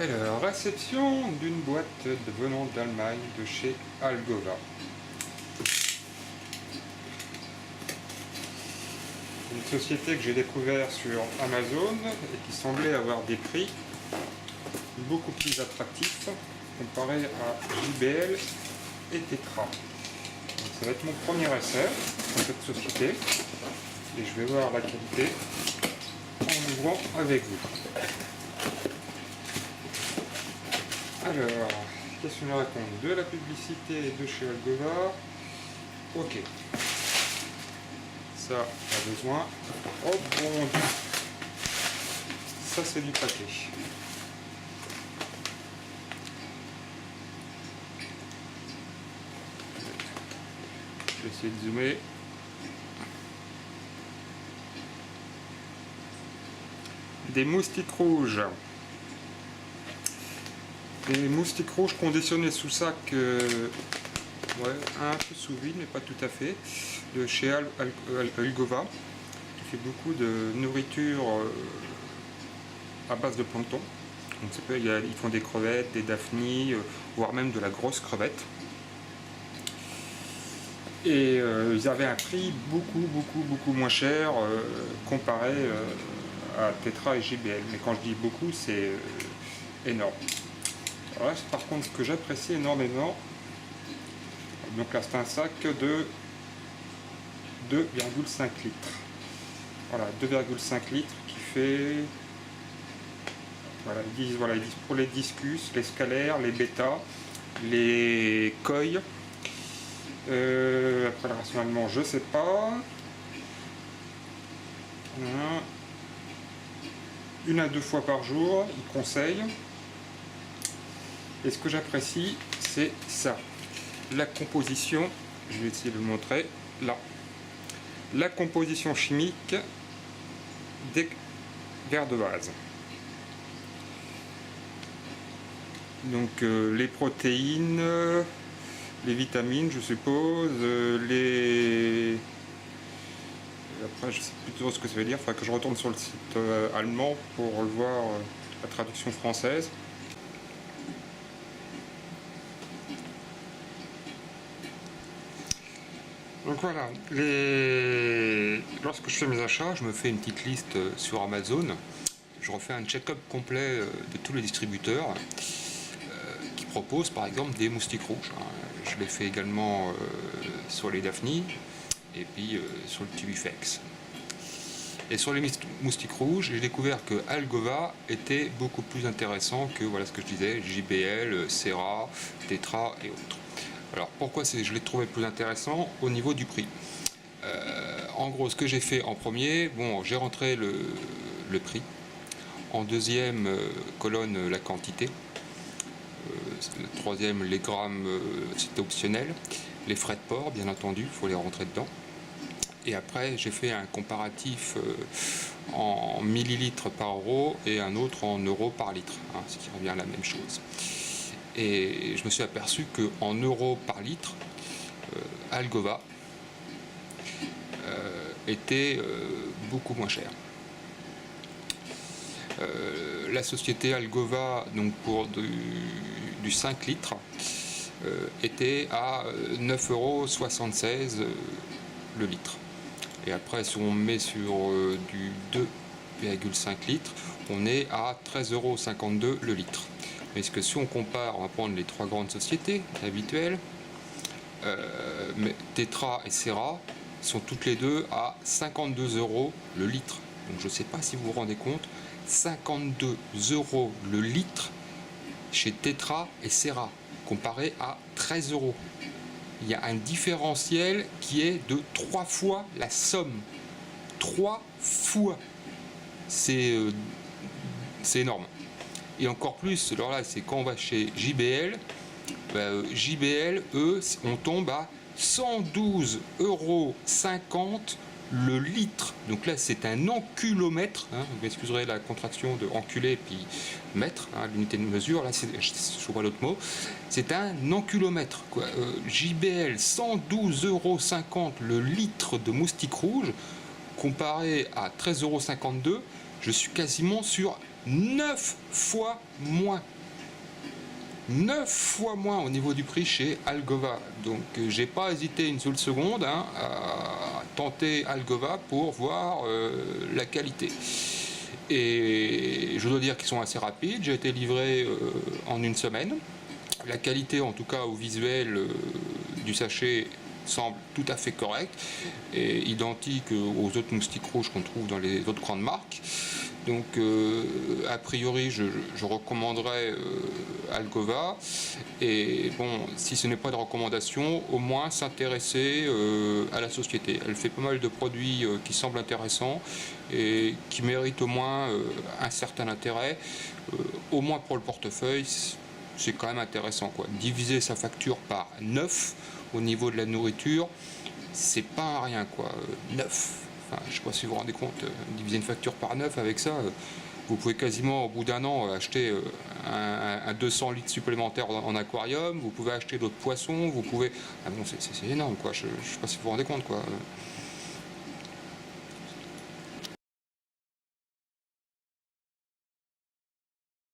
Alors, réception d'une boîte venant d'Allemagne de chez Algova. Une société que j'ai découvert sur Amazon et qui semblait avoir des prix beaucoup plus attractifs comparé à JBL et Tetra. Donc, ça va être mon premier essai dans cette société et je vais voir la qualité en ouvrant avec vous. Alors, qu'est-ce qu'on raconte? De la publicité de chez Algova. Ok. Ça, on a besoin. Oh bon Dieu. Ça, c'est du papier. Je vais essayer de zoomer. Des moustiques rouges. Des moustiques rouges conditionnés sous sac, un peu sous vide, mais pas tout à fait, de chez Algova, qui fait beaucoup de nourriture à base de plancton. Donc, ils font des crevettes, des daphnies, voire même de la grosse crevette. Et ils avaient un prix beaucoup moins cher comparé à Tetra et JBL. Mais quand je dis beaucoup, c'est énorme. Voilà, par contre, ce que j'apprécie énormément, donc là c'est un sac de 2,5 litres. Voilà, 2,5 litres qui fait, voilà, ils disent pour les discus, les scalaires, les bêtas, les koi. Après le rationnement, je sais pas. Une à deux fois par jour, ils conseillent. Et ce que j'apprécie, c'est ça. La composition, je vais essayer de le montrer, là. La composition chimique des verres de base. Donc les protéines, les vitamines, je suppose, les... Après, je sais plus trop ce que ça veut dire, il faudra que je retourne sur le site allemand pour revoir la traduction française. Donc voilà, lorsque je fais mes achats, je me fais une petite liste sur Amazon. Je refais un check-up complet de tous les distributeurs qui proposent par exemple des moustiques rouges. Je l'ai fait également sur les daphnies et puis sur le tubifex. Et sur les moustiques rouges, j'ai découvert que Algova était beaucoup plus intéressant que voilà ce que je disais, JBL, Serra, Tetra et autres. Alors pourquoi je l'ai trouvé plus intéressant au niveau du prix. En gros, ce que j'ai fait en premier, bon, j'ai rentré le prix. En deuxième colonne, la quantité. Troisième, les grammes, c'était optionnel. Les frais de port, bien entendu, il faut les rentrer dedans. Et après, j'ai fait un comparatif en millilitres par euro et un autre en euros par litre, ce qui revient à la même chose. Et je me suis aperçu qu'en euros par litre, Algova était beaucoup moins cher. La société Algova, donc pour du 5 litres, était à 9,76 € le litre. Et après, si on met sur du 2,5 litres, on est à 13,52 € le litre. Mais ce que si on compare, on va prendre les trois grandes sociétés habituelles, Tetra et Serra sont toutes les deux à 52 € le litre. Donc je ne sais pas si vous vous rendez compte, 52 € le litre chez Tetra et Serra, comparé à 13 €. Il y a un différentiel qui est de 3 fois la somme. 3 fois. C'est énorme. Et encore plus, alors là, c'est quand on va chez JBL. JBL, eux, on tombe à 112,50 € le litre. Donc là, c'est un enculomètre. Vous m'excuserez la contraction de enculé puis mètre, l'unité de mesure. Là, je vois l'autre mot. C'est un enculomètre, quoi. JBL, 112,50 € le litre de moustique rouge, comparé à 13,52 €. Je suis quasiment sur 9 fois moins. 9 fois moins au niveau du prix chez Algova. Donc j'ai pas hésité une seule seconde à tenter Algova pour voir la qualité. Et je dois dire qu'ils sont assez rapides. J'ai été livré en une semaine. La qualité, en tout cas au visuel du sachet, semble tout à fait correcte et identique aux autres moustiques rouges qu'on trouve dans les autres grandes marques. Donc a priori je recommanderais Algova, et bon, si ce n'est pas de recommandation, au moins s'intéresser à la société. Elle fait pas mal de produits qui semblent intéressants et qui méritent au moins un certain intérêt, au moins pour le portefeuille. C'est quand même intéressant, quoi. Diviser sa facture par 9 au niveau de la nourriture, c'est pas rien, quoi. 9. Enfin, je ne sais pas si vous vous rendez compte, diviser une facture par 9 avec ça, vous pouvez quasiment au bout d'un an acheter un 200 litres supplémentaires en aquarium, vous pouvez acheter d'autres poissons, vous pouvez... Ah bon, c'est énorme, quoi. Je ne sais pas si vous vous rendez compte, quoi.